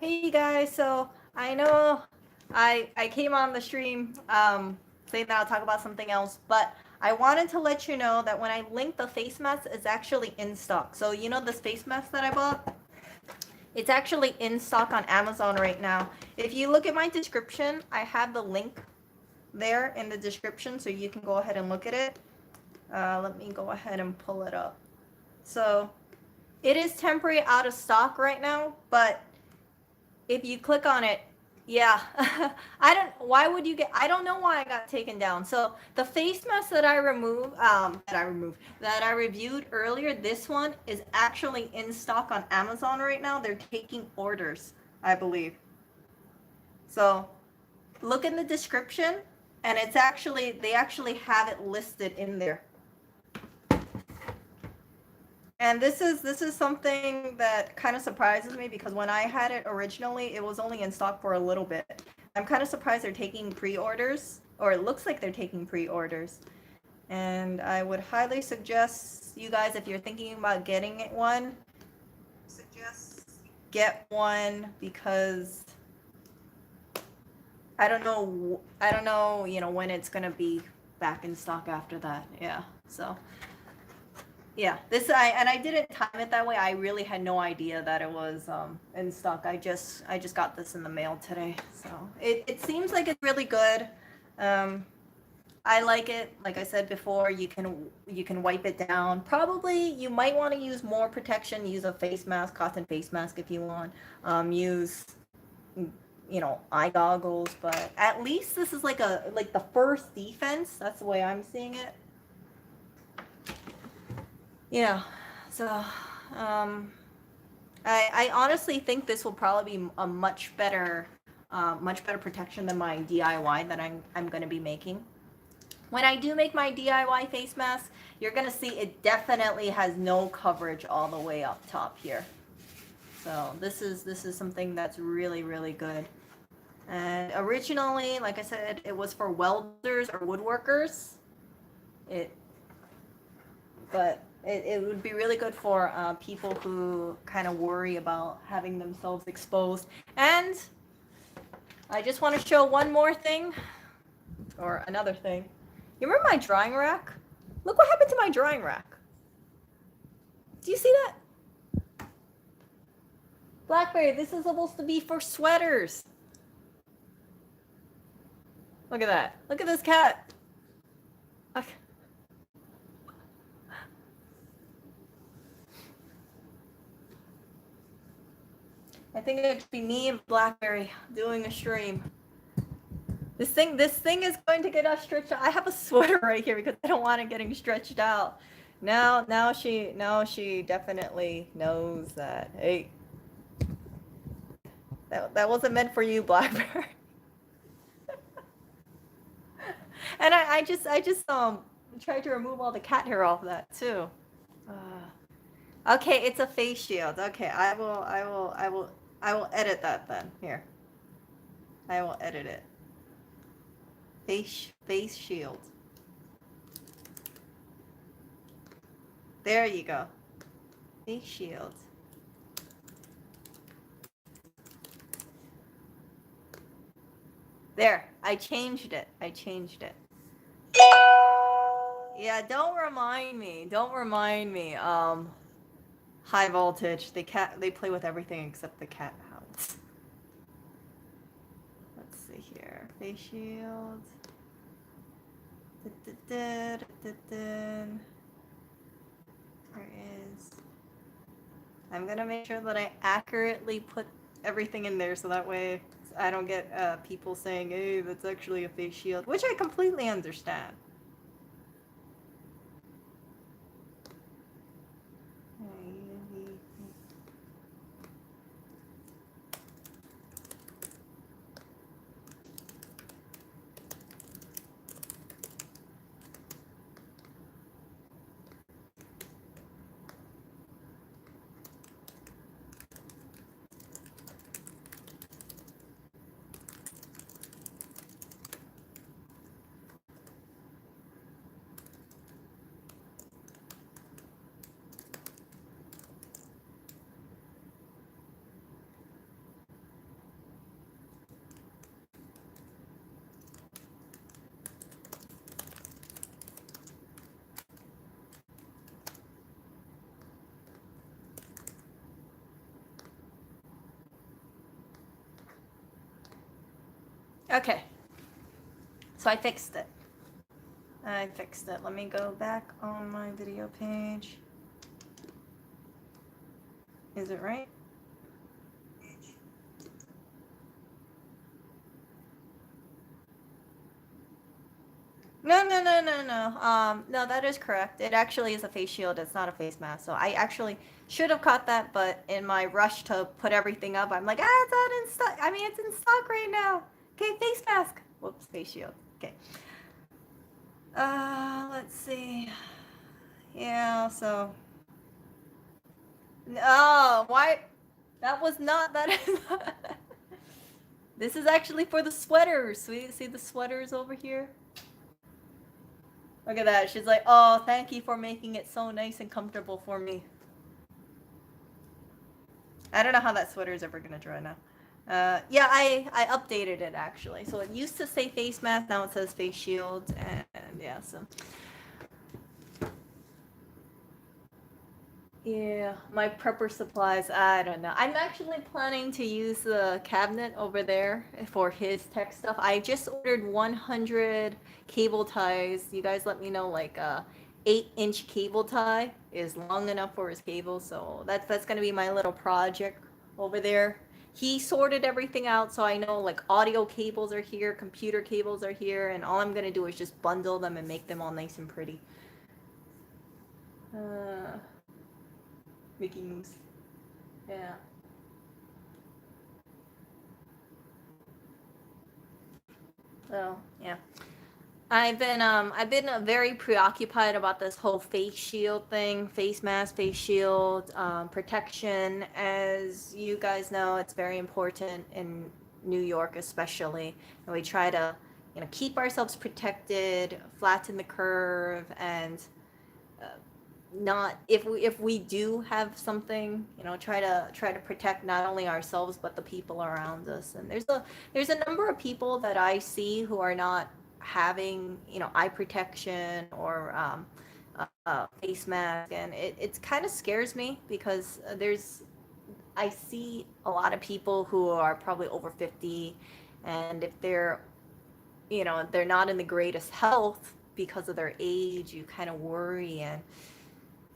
Hey guys, so I know I came on the stream saying that I'll talk about something else, but I wanted to let you know that when I link the face mask, it's actually in stock. So you know this face mask that I bought? It's actually in stock on Amazon right now. If you look at my description, I have the link there in the description, so you can go ahead and look at it. Let me go ahead and pull it up. So it is temporary out of stock right now, but if you click on it, yeah, I don't know why I got taken down. So the face mask that I reviewed earlier, this one is actually in stock on Amazon right now. They're taking orders, I believe. So look in the description, and they actually have it listed in there. And this is something that kind of surprises me because when I had it originally, it was only in stock for a little bit. I'm kind of surprised they're taking pre-orders, or it looks like they're taking pre-orders. And I would highly suggest you guys, if you're thinking about getting one, get one because I don't know, when it's gonna be back in stock after that. Yeah, so. Yeah, I didn't time it that way. I really had no idea that it was in stock. I just got this in the mail today, so it seems like it's really good. I like it. Like I said before, you can wipe it down. Probably you might want to use more protection. Use a face mask, cotton face mask if you want. Use eye goggles, but at least this is like the first defense. That's the way I'm seeing it. Yeah, so I honestly think this will probably be a much better protection than my DIY that I'm going to be making. When I do make my DIY face mask, you're going to see it definitely has no coverage all the way up top here. So this is something that's really, really good. And originally, like I said, it was for welders or woodworkers. But it would be really good for people who kind of worry about having themselves exposed. And I just want to show one more thing, or another thing. You remember my drying rack? Look what happened to my drying rack. Do you see that? Blackberry, this is supposed to be for sweaters. Look at that. Look at this cat. Okay. I think it could be me and Blackberry doing a stream. This thing is going to get us stretched out. I have a sweater right here because I don't want it getting stretched out. Now she definitely knows that. Hey, that wasn't meant for you, Blackberry. And I just tried to remove all the cat hair off that too. Okay, it's a face shield. Okay, I will edit that then. Here, I will edit it. Face shield. There you go. Face shield. There, I changed it. Yeah, don't remind me. High voltage. They play with everything except the cat house. Let's see here. Face shield. There is. I'm gonna make sure that I accurately put everything in there so that way I don't get people saying, hey, that's actually a face shield, which I completely understand. Okay. So I fixed it. Let me go back on my video page. Is it right? No, no, no, no, no. No, that is correct. It actually is a face shield. It's not a face mask. So I actually should have caught that, but in my rush to put everything up, I'm like, it's not in stock. I mean, it's in stock right now. Okay, face mask. Whoops, face shield. Okay. Let's see. Yeah, so. Oh, why? That was not that. This is actually for the sweaters. See the sweaters over here? Look at that. She's like, oh, thank you for making it so nice and comfortable for me. I don't know how that sweater is ever going to dry now. Yeah, I updated it actually. So it used to say face mask. Now it says face shield. And yeah, so. Yeah, my prepper supplies, I don't know. I'm actually planning to use the cabinet over there for his tech stuff. I just ordered 100 cable ties. You guys let me know, like 8-inch cable tie is long enough for his cable. So that's gonna be my little project over there. He sorted everything out, so I know like audio cables are here, computer cables are here, and all I'm gonna do is just bundle them and make them all nice and pretty. Mickey Mouse. Yeah. So yeah. I've been very preoccupied about this whole face shield thing, face mask, face shield, protection. As you guys know, it's very important in New York, especially, and we try to, keep ourselves protected, flatten the curve, and not if we do have something, try to protect not only ourselves but the people around us. And there's a number of people that I see who are not having eye protection or face mask, and it's kind of scares me because I see a lot of people who are probably over 50, and if they're not in the greatest health because of their age, you kind of worry. And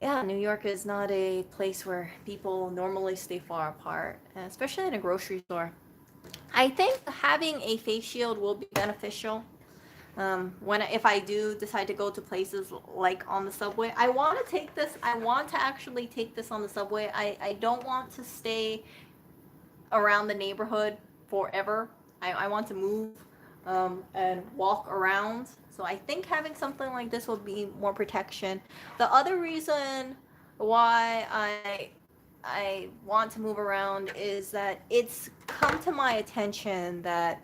yeah, New York is not a place where people normally stay far apart, especially in a grocery store. I think having a face shield will be beneficial. If I do decide to go to places like on the subway, I want to take this. I want to actually take this on the subway. I don't want to stay around the neighborhood forever. I want to move and walk around. So I think having something like this will be more protection. The other reason why I want to move around is that it's come to my attention that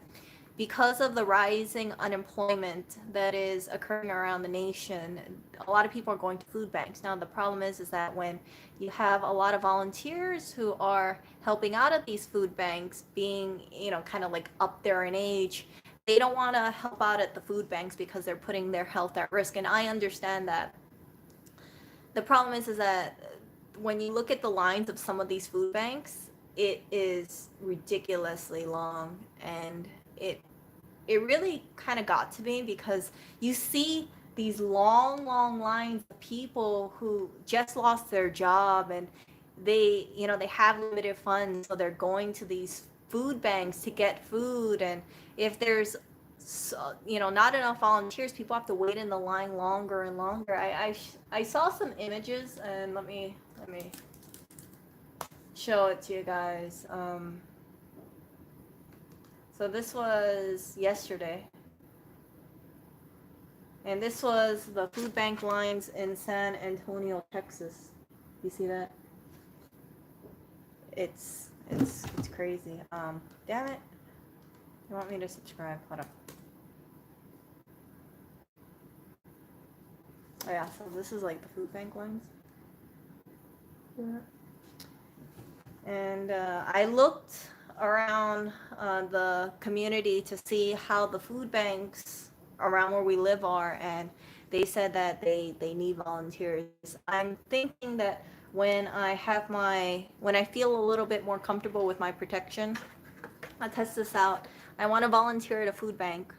because of the rising unemployment that is occurring around the nation, a lot of people are going to food banks. Now, the problem is that when you have a lot of volunteers who are helping out at these food banks, being, kind of like up there in age, they don't want to help out at the food banks because they're putting their health at risk. And I understand that. The problem is that when you look at the lines of some of these food banks, it is ridiculously long, and it really kind of got to me because you see these long lines of people who just lost their job, and they have limited funds, so they're going to these food banks to get food. And if there's not enough volunteers, people have to wait in the line longer and longer. I saw some images, and let me show it to you guys. So this was yesterday, and this was the food bank lines in San Antonio, Texas. You see that? It's crazy. Damn it! You want me to subscribe? Hold up. Oh yeah, so this is like the food bank lines. Yeah. And I looked around the community to see how the food banks around where we live are, and they said that they need volunteers. I'm thinking that when I feel a little bit more comfortable with my protection, I'll test this out. I want to volunteer at a food bank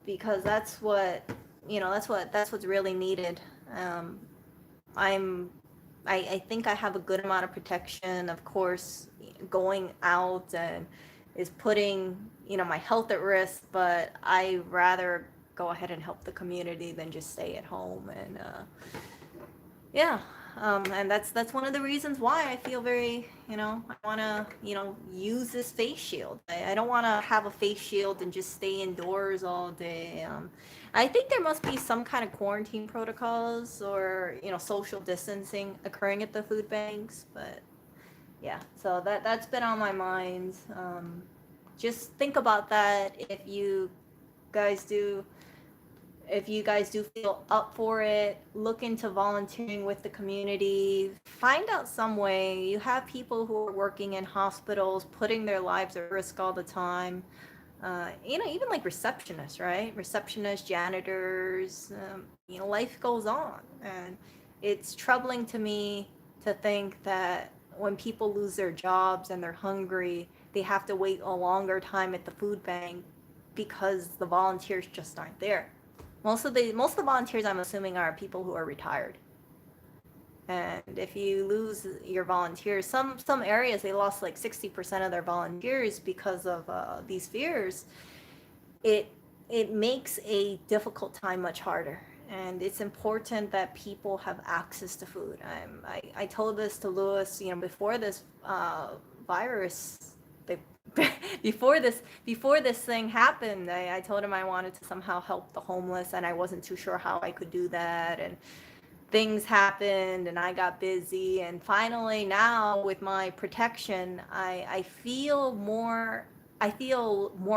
because that's what, that's what's really needed. Um, I'm I think I have a good amount of protection. Of course, going out and is putting, my health at risk, but I rather go ahead and help the community than just stay at home. And yeah, and that's one of the reasons why I feel very, I want to, use this face shield. I don't want to have a face shield and just stay indoors all day. I think there must be some kind of quarantine protocols or, social distancing occurring at the food banks, but yeah, so that's been on my mind. Just think about that guys do if you guys do feel up for it, look into volunteering with the community. Find out some way. You have people who are working in hospitals, putting their lives at risk all the time. Even like receptionists, right? Receptionists, janitors, life goes on. And it's troubling to me to think that when people lose their jobs and they're hungry, they have to wait a longer time at the food bank because the volunteers just aren't there. Most of the volunteers, I'm assuming, are people who are retired. And if you lose your volunteers, some areas they lost like 60% of their volunteers because of these fears. It makes a difficult time much harder, and it's important that people have access to food. I told this to Lewis, before this virus. Before this thing happened, I told him I wanted to somehow help the homeless, and I wasn't too sure how I could do that. And things happened, and I got busy. And finally, now with my protection, I feel more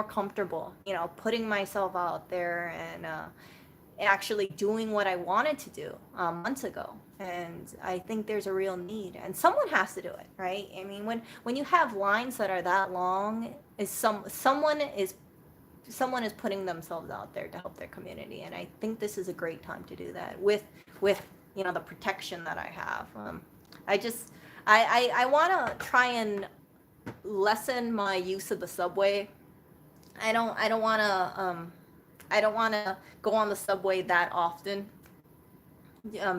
comfortable, putting myself out there and actually doing what I wanted to do months ago. And I think there's a real need, and someone has to do it, right? I mean, when you have lines that are that long, someone is putting themselves out there to help their community, and I think this is a great time to do that with the protection that I have. I want to try and lessen my use of the subway. I don't want to go on the subway that often,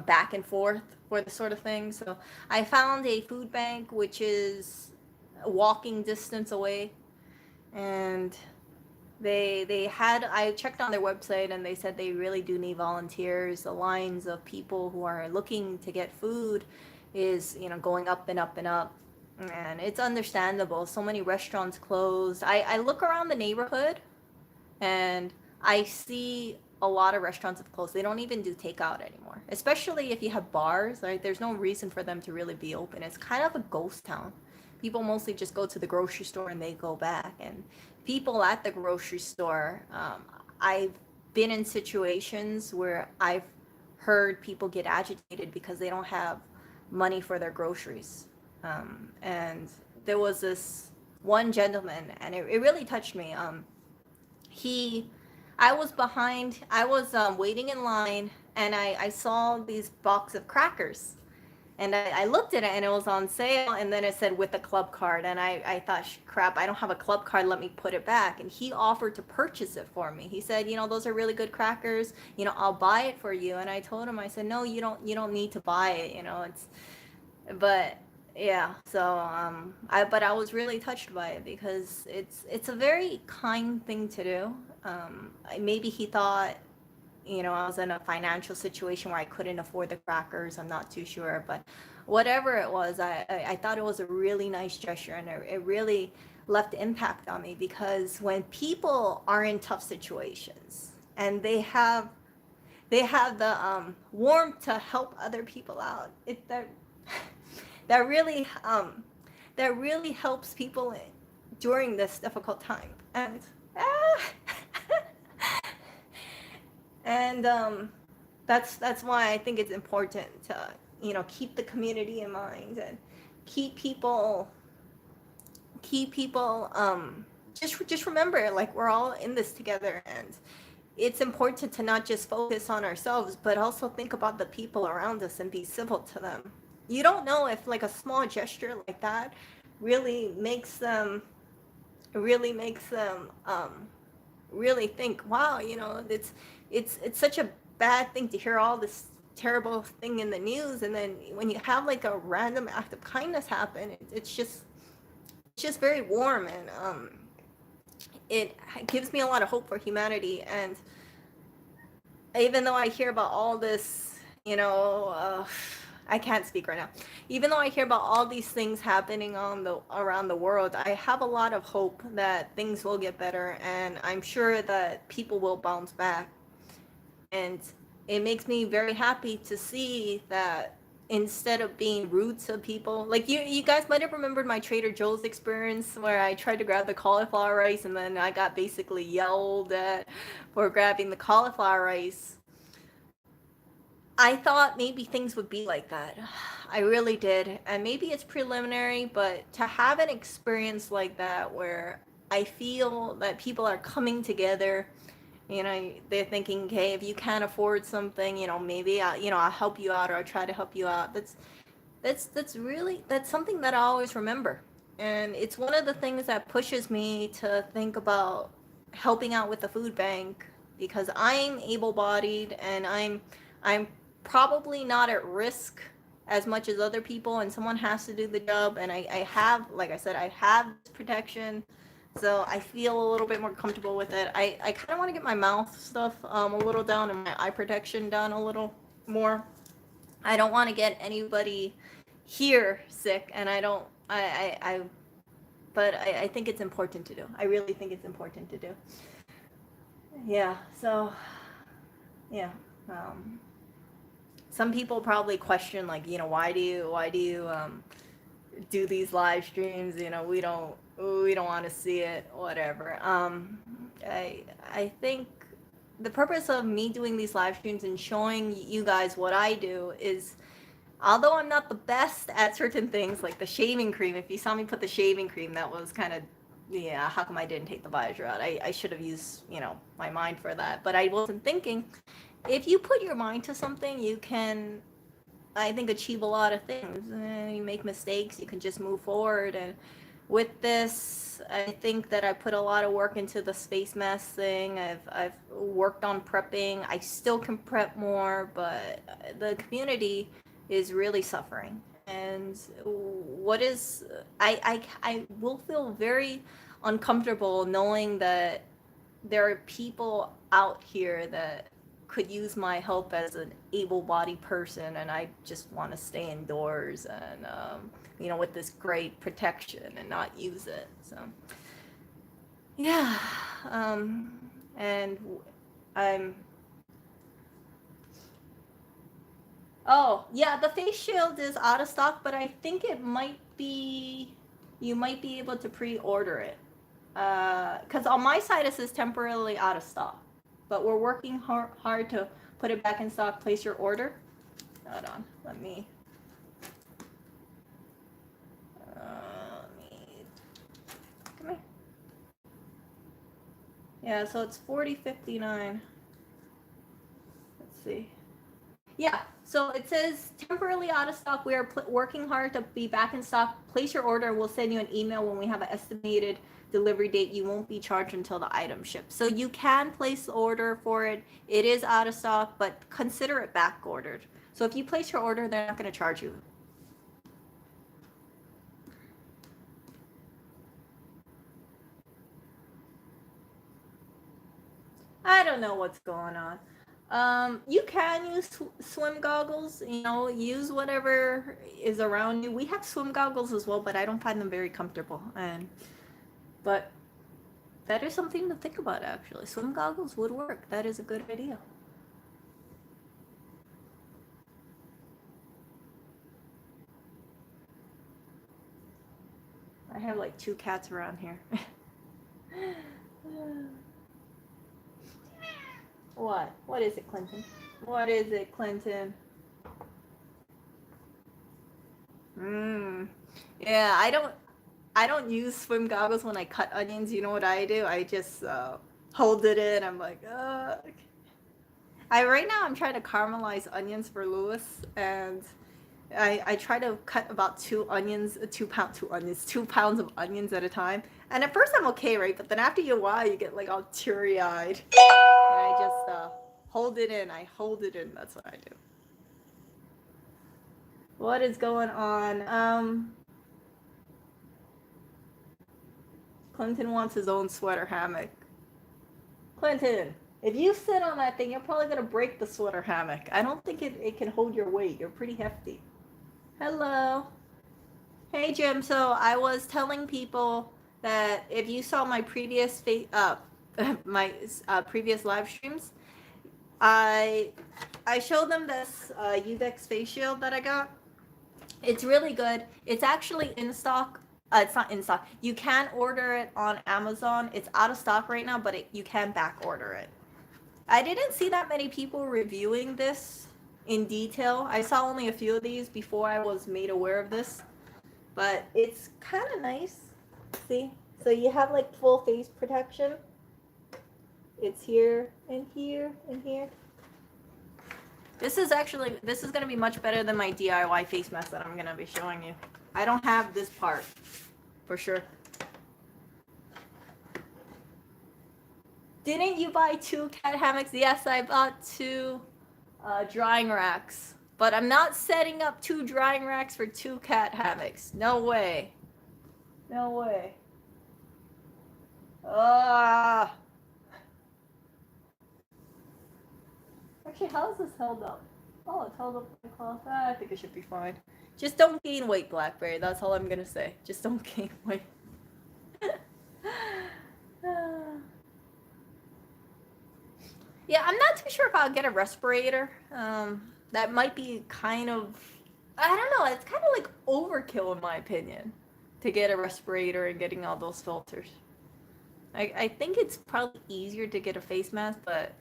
back and forth for this sort of thing. So I found a food bank which is a walking distance away, and I checked on their website and they said they really do need volunteers. The lines of people who are looking to get food is, going up and up and up. And it's understandable. So many restaurants closed. I look around the neighborhood and I see a lot of restaurants have closed. They don't even do takeout anymore, especially if you have bars, right? There's no reason for them to really be open. It's kind of a ghost town. People mostly just go to the grocery store and they go back. And people at the grocery store, I've been in situations where I've heard people get agitated because they don't have money for their groceries. And there was this one gentleman, and it really touched me. I was waiting in line, and I saw these box of crackers, and I looked at it, and it was on sale, and then it said with a club card, and I thought, crap, I don't have a club card, let me put it back. And he offered to purchase it for me. He said, those are really good crackers, I'll buy it for you. And I told him, I said, no, you don't need to buy it, but yeah, so I was really touched by it because it's a very kind thing to do. Maybe he thought, I was in a financial situation where I couldn't afford the crackers. I'm not too sure, but whatever it was, I thought it was a really nice gesture, and it really left impact on me, because when people are in tough situations and they have the warmth to help other people out, that really helps people during this difficult time. And that's why I think it's important to keep the community in mind, and keep people just remember, like, we're all in this together, and it's important to not just focus on ourselves, but also think about the people around us and be civil to them. You don't know if, like, a small gesture like that really makes them it really makes them really think, wow, it's such a bad thing to hear all this terrible thing in the news, and then when you have like a random act of kindness happen, it's just very warm, and it gives me a lot of hope for humanity. And even though I hear about all this, I can't speak right now. Even though I hear about all these things happening around the world, I have a lot of hope that things will get better, and I'm sure that people will bounce back. And it makes me very happy to see that instead of being rude to people, like you guys might have remembered my Trader Joe's experience where I tried to grab the cauliflower rice and then I got basically yelled at for grabbing the cauliflower rice. I thought maybe things would be like that. I really did. And maybe it's preliminary, but to have an experience like that where I feel that people are coming together, they're thinking, okay, if you can't afford something, maybe I'll help you out, or I'll try to help you out. That's something that I always remember. And it's one of the things that pushes me to think about helping out with the food bank, because I'm able-bodied and I'm probably not at risk as much as other people, and someone has to do the job, and I have, like I said, I have protection, so I feel a little bit more comfortable with it. I kind of want to get my mouth stuff a little down and my eye protection done a little more. I don't want to get anybody here sick, and I don't but I think it's important to do. I really think it's important to do. Yeah, so yeah. Some people probably question, like, why do you do these live streams? We don't want to see it, whatever. I think the purpose of me doing these live streams and showing you guys what I do is, although I'm not the best at certain things, like the shaving cream, if you saw me put the shaving cream, that was kind of, yeah, how come I didn't take the visor out? I should have used, my mind for that. But I wasn't thinking, if you put your mind to something, you can, I think, achieve a lot of things. You make mistakes, you can just move forward. And with this, I think that I put a lot of work into the space mask thing. I've worked on prepping. I still can prep more, but the community is really suffering. And I will feel very uncomfortable knowing that there are people out here that could use my help as an able-bodied person, and I just want to stay indoors and with this great protection and not use it. So yeah, and I'm oh yeah, the face shield is out of stock, but I think you might be able to pre-order it, because on my side it says temporarily out of stock, but we're working hard to put it back in stock. Place your order. Hold on, let me come here. Yeah, so it's 40.59. Let's see. Yeah, so it says temporarily out of stock. We are working hard to be back in stock. Place your order. We'll send you an email when we have an estimated delivery date. You won't be charged until the item ships. So you can place the order for it. It is out of stock, but consider it back ordered. So if you place your order, they're not going to charge you. I don't know what's going on. You can use swim goggles, use whatever is around you. We have swim goggles as well, but I don't find them very comfortable. But that is something to think about, actually. Swim goggles would work. That is a good idea. I have like 2 cats around here. What? What is it, Clinton? What is it, Clinton? Yeah, I don't use swim goggles when I cut onions. You know what I do? I just hold it in. I'm like, right now I'm trying to caramelize onions for Lewis, and I try to cut about 2 pounds of onions at a time. And at first I'm okay, right? But then after a while, you get like all teary eyed. And I just hold it in. I hold it in. That's what I do. What is going on? Clinton wants his own sweater hammock. Clinton, if you sit on that thing, you're probably gonna break the sweater hammock. I don't think it can hold your weight. You're pretty hefty. Hello. Hey Jim, so I was telling people that if you saw my previous previous live streams, I showed them this Uvex face shield that I got. It's really good. It's actually in stock. It's not in stock. You can order it on Amazon. It's out of stock right now, but you can back order it. I didn't see that many people reviewing this in detail. I saw only a few of these before I was made aware of this. But it's kind of nice. See? So you have like full face protection. It's here and here and here. This is going to be much better than my DIY face mask that I'm going to be showing you. I don't have this part for sure. Didn't you buy 2 cat hammocks? Yes, I bought 2 drying racks. But I'm not setting up 2 drying racks for 2 cat hammocks. No way. No way. Actually, how is this held up? Oh, it's held up by cloth. I think it should be fine. Just don't gain weight, Blackberry. That's all I'm gonna say. Just don't gain weight. Yeah, I'm not too sure if I'll get a respirator. That might be kind of, I don't know, it's kind of like overkill in my opinion to get a respirator and getting all those filters. I think it's probably easier to get a face mask, but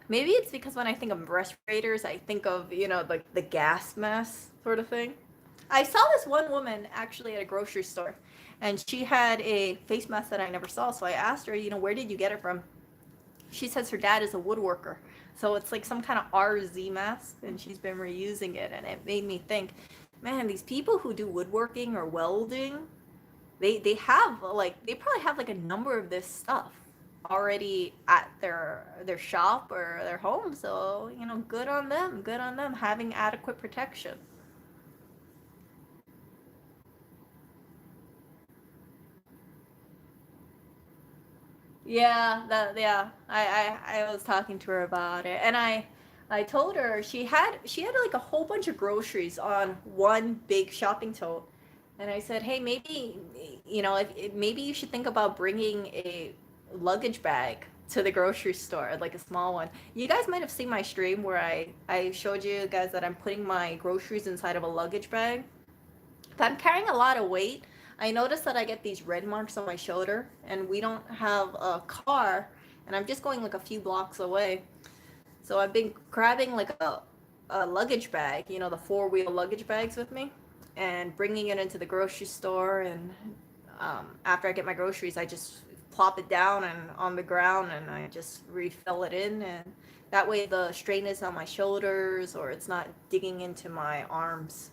maybe it's because when I think of respirators, I think of, like the gas mask sort of thing. I saw this one woman actually at a grocery store, and she had a face mask that I never saw, so I asked her, where did you get it from? She says her dad is a woodworker. So it's like some kind of RZ mask, and she's been reusing it, and it made me think, man, these people who do woodworking or welding, they probably have like a number of this stuff already at their shop or their home. So, good on them having adequate protection. Yeah, I was talking to her about it, and I told her she had like a whole bunch of groceries on one big shopping tote, and I said, hey, maybe maybe you should think about bringing a luggage bag to the grocery store, like a small one. You guys might have seen my stream where I showed you guys that I'm putting my groceries inside of a luggage bag. If I'm carrying a lot of weight, I notice that I get these red marks on my shoulder, and we don't have a car, and I'm just going like a few blocks away. So I've been grabbing like a luggage bag, the 4-wheel luggage bags with me, and bringing it into the grocery store. And after I get my groceries, I just plop it down and on the ground, and I just refill it in, and that way the strain is on my shoulders or it's not digging into my arms.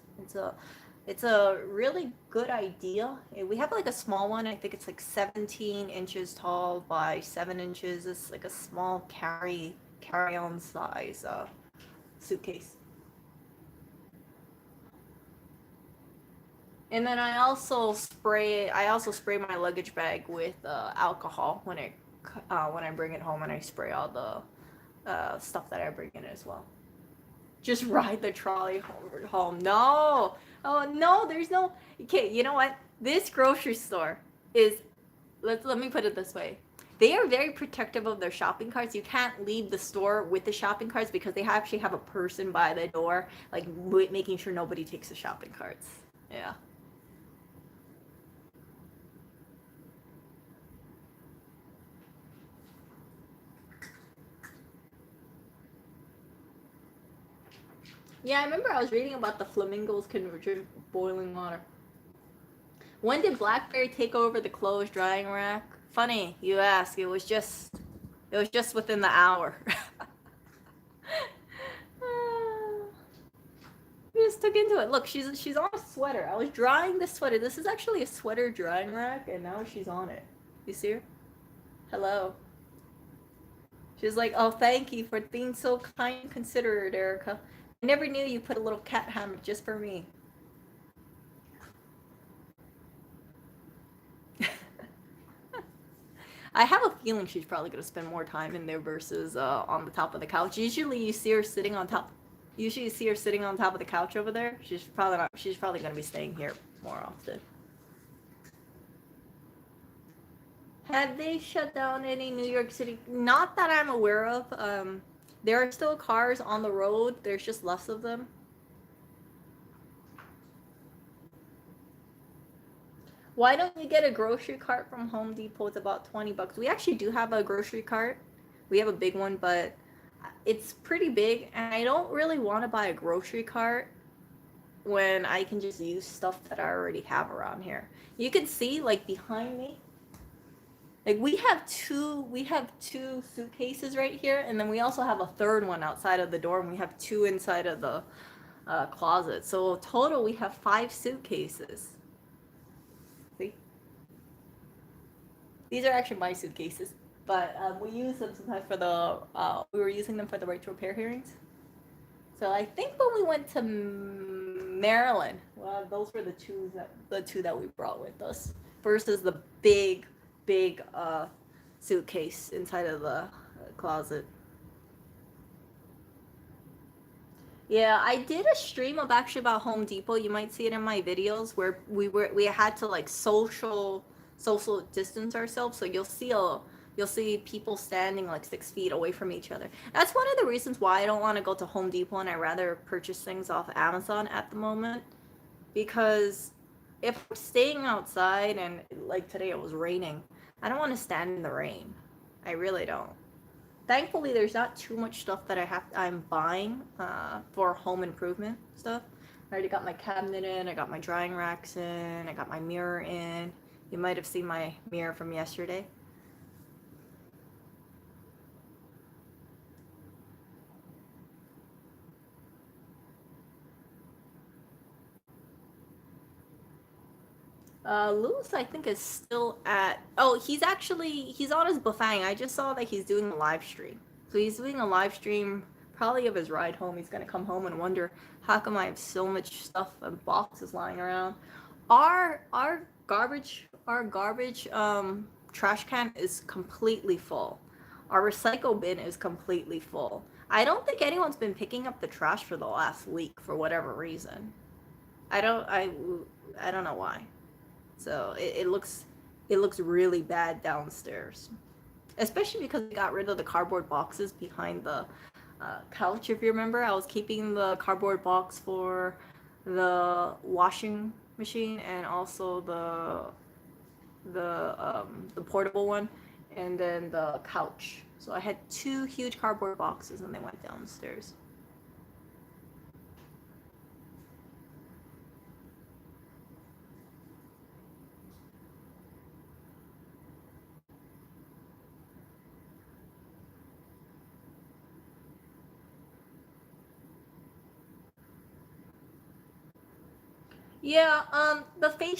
It's a really good idea. We have like a small one. I think it's like 17 inches tall by 7 inches. It's like a small carry-on size suitcase. And then I also spray my luggage bag with alcohol when I bring it home, and I spray all the stuff that I bring in as well. Just ride the trolley home. No. Oh no, there's no. Okay, you know what? This grocery store is. Let me put it this way. They are very protective of their shopping carts. You can't leave the store with the shopping carts because they actually have a person by the door, like making sure nobody takes the shopping carts. Yeah. Yeah, I remember I was reading about the flamingos can drink boiling water. When did Blackberry take over the clothes drying rack? Funny you ask. It was just within the hour. just took into it. Look, she's on a sweater. I was drying the sweater. This is actually a sweater drying rack, and now she's on it. You see her? Hello. She's like, oh, thank you for being so kind and considerate, Erica. I never knew you put a little cat hammock just for me. I have a feeling she's probably going to spend more time in there versus on the top of the couch. Usually you see her sitting on top. Usually you see her sitting on top of the couch over there. She's probably not. She's probably going to be staying here more often. Have they shut down any New York City? Not that I'm aware of. There are still cars on the road. There's just less of them. Why don't you get a grocery cart from Home Depot? It's about $20. We actually do have a grocery cart. We have a big one, but it's pretty big, and I don't really want to buy a grocery cart when I can just use stuff that I already have around here. You can see, like, behind me, like we have two suitcases right here, and then we also have a third one outside of the door, and we have two inside of the closet. So total, we have 5 suitcases. See? These are actually my suitcases, but we use them sometimes for the, we were using them for the right to repair hearings. So I think when we went to Maryland, well, those were the two that we brought with us versus the big suitcase inside of the closet. Yeah, I did a stream of actually about Home Depot. You might see it in my videos where we had to like social distance ourselves. So you'll see people standing like 6 feet away from each other. That's one of the reasons why I don't want to go to Home Depot, and I rather purchase things off Amazon at the moment. Because if I'm staying outside and like today it was raining, I don't want to stand in the rain. I really don't. Thankfully, there's not too much stuff that I'm buying for home improvement stuff. I already got my cabinet in, I got my drying racks in, I got my mirror in. You might have seen my mirror from yesterday. Lewis, I think, is still at. Oh, he's on his buffang. I just saw that he's doing a live stream. So he's doing a live stream, probably of his ride home. He's gonna come home and wonder how come I have so much stuff and boxes lying around. Our garbage trash can is completely full. Our recycle bin is completely full. I don't think anyone's been picking up the trash for the last week for whatever reason. I don't know why. So it looks really bad downstairs, especially because we got rid of the cardboard boxes behind the couch. If you remember, I was keeping the cardboard box for the washing machine and also the portable one, and then the couch. So I had 2 huge cardboard boxes, and they went downstairs. Yeah, the face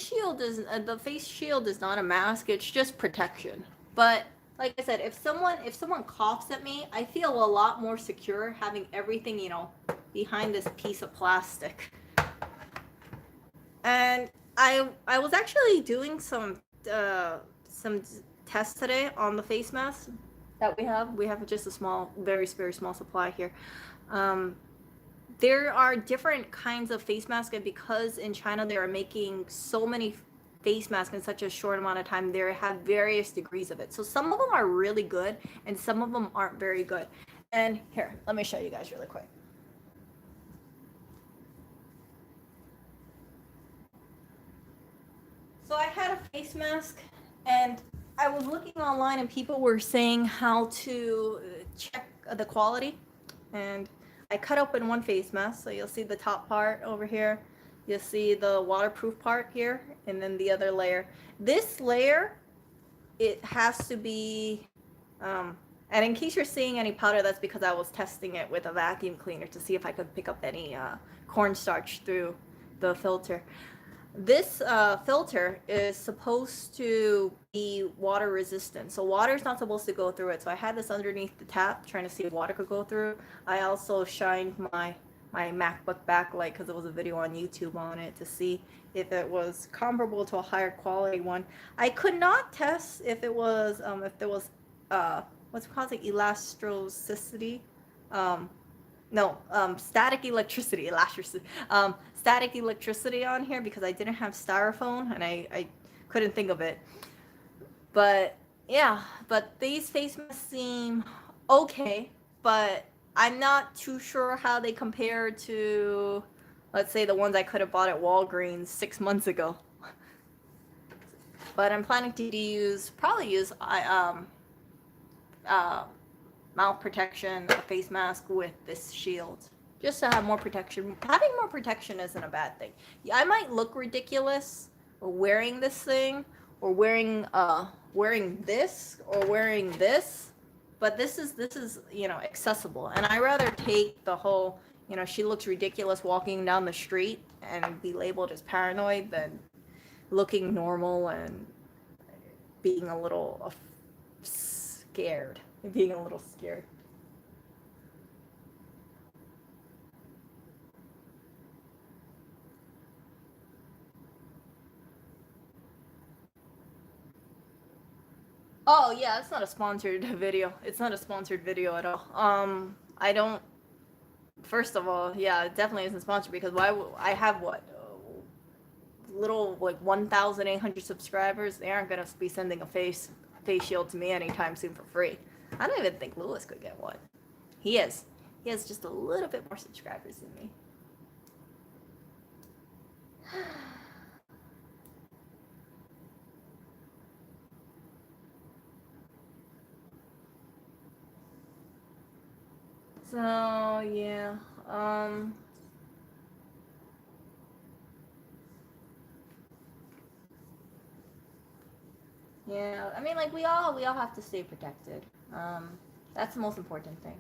shield is not a mask. It's just protection. But like I said, if someone coughs at me, I feel a lot more secure having everything, behind this piece of plastic. And I was actually doing some tests today on the face mask that we have. We have just a small, very small supply here. There are different kinds of face masks, and because in China they are making so many face masks in such a short amount of time, they have various degrees of it. So some of them are really good, and some of them aren't very good. And here, let me show you guys really quick. So I had a face mask, and I was looking online, and people were saying how to check the quality, and I cut open one face mask, so you'll see the top part over here. You'll see the waterproof part here, and then the other layer. This layer, it has to be And in case you're seeing any powder, that's because I was testing it with a vacuum cleaner to see if I could pick up any cornstarch through the filter. This filter is supposed to be water resistant. So water is not supposed to go through it. So I had this underneath the tap trying to see if water could go through. I also shined my MacBook backlight because there was a video on YouTube on it to see if it was comparable to a higher quality one. I could not test if it was if there was what's it called, like elasticity, static electricity, static electricity on here because I didn't have styrofoam and I couldn't think of it. But yeah, but these face masks seem okay, but I'm not too sure how they compare to, let's say, the ones I could have bought at Walgreens 6 months ago. But I'm planning to probably use mouth protection, a face mask with this shield, just to have more protection. Having more protection isn't a bad thing. I might look ridiculous wearing this thing, or wearing this, or wearing this, but this is accessible. And I rather take the whole, she looks ridiculous walking down the street and be labeled as paranoid than looking normal and being a little scared. Oh yeah, it's not a sponsored video. It's not a sponsored video at all. I don't. First of all, yeah, it definitely isn't sponsored because I have little like 1,800 subscribers. They aren't gonna be sending a face shield to me anytime soon for free. I don't even think Lewis could get one. He has just a little bit more subscribers than me. So yeah, yeah. I mean, like we all have to stay protected. That's the most important thing.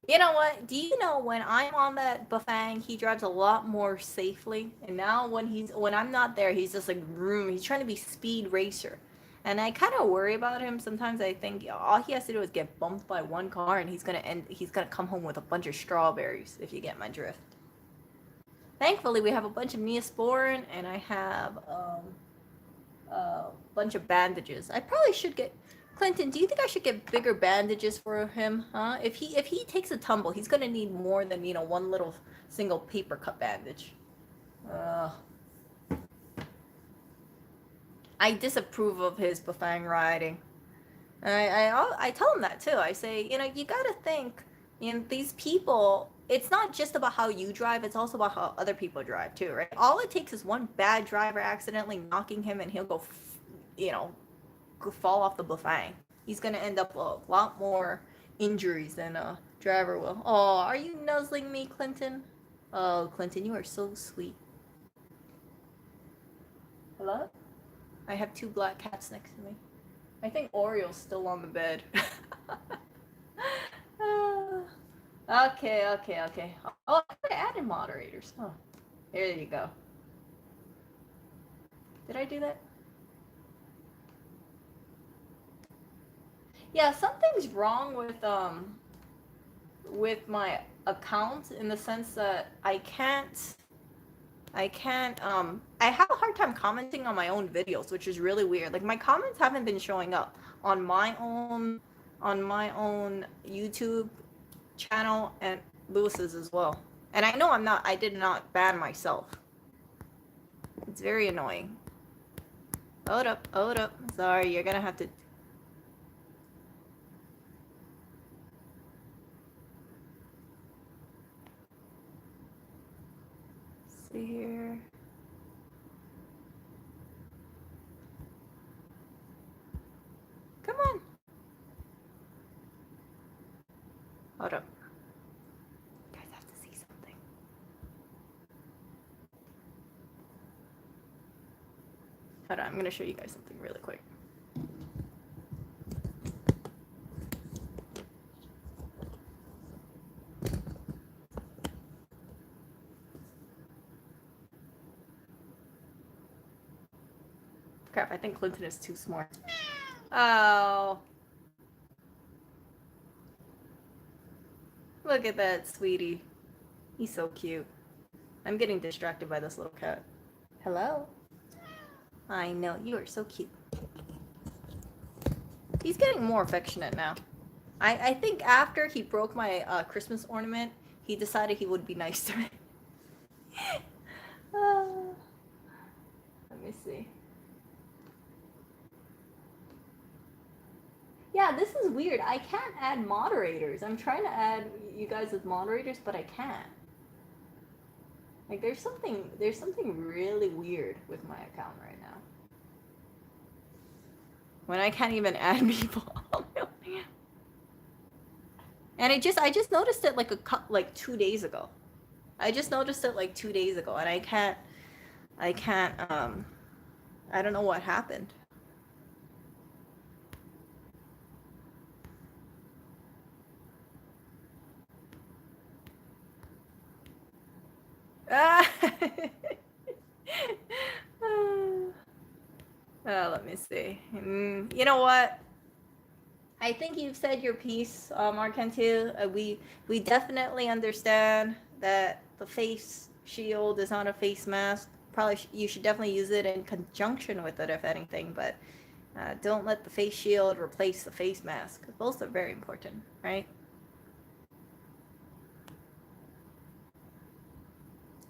You know what? Do you know when I'm on that Bafang, he drives a lot more safely. And now when I'm not there, he's just like vroom. He's trying to be speed racer. And I kind of worry about him. Sometimes I think all he has to do is get bumped by one car and he's gonna come home with a bunch of strawberries, if you get my drift. Thankfully, we have a bunch of Neosporin and I have a bunch of bandages. I probably should get Clinton, do you think I should get bigger bandages for him? Huh? If he takes a tumble, he's gonna need more than one little single paper cut bandage. I disapprove of his Bafang riding. I tell him that too. I say, you gotta think, these people. It's not just about how you drive; it's also about how other people drive too, right? All it takes is one bad driver accidentally knocking him, and he'll go, fall off the Bafang. He's gonna end up with a lot more injuries than a driver will. Oh, are you nuzzling me, Clinton? Oh, Clinton, you are so sweet. Hello? I have 2 black cats next to me. I think Oriole's still on the bed. Okay. Oh, I added moderators. Oh, there you go. Did I do that? Yeah, something's wrong with my account in the sense that I have a hard time commenting on my own videos, which is really weird. Like my comments haven't been showing up on my own YouTube channel and Lewis's as well. And I know I did not ban myself. It's very annoying. Hold up. Sorry, you're gonna have to. See here. Come on. Hold up. You guys have to see something. Hold on, I'm gonna show you guys something really quick. Crap, I think Clinton is too smart. Oh. Look at that, sweetie. He's so cute. I'm getting distracted by this little cat. Hello? I know, you are so cute. He's getting more affectionate now. I think after he broke my Christmas ornament, he decided he would be nice to me. Let me see. Yeah, this is weird. I can't add moderators. I'm trying to add you guys as moderators, but I can't. Like there's something really weird with my account right now. When I can't even add people. And I just noticed it like 2 days ago. I just noticed it like 2 days ago, and I can't I don't know what happened. Let me see. You know what? I think you've said your piece, Marcantu. We definitely understand that the face shield is not a face mask. Probably you should definitely use it in conjunction with it, if anything. But don't let the face shield replace the face mask. Both are very important, right?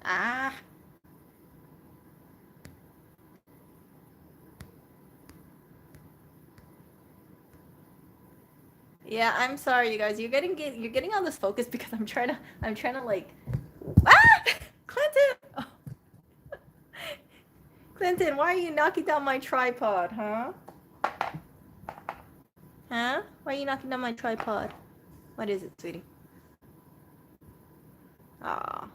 Ah. Yeah, I'm sorry, you guys. You're getting all this focus because I'm trying to like, Clinton. Oh. Clinton, why are you knocking down my tripod, huh? Huh? Why are you knocking down my tripod? What is it, sweetie? Aw.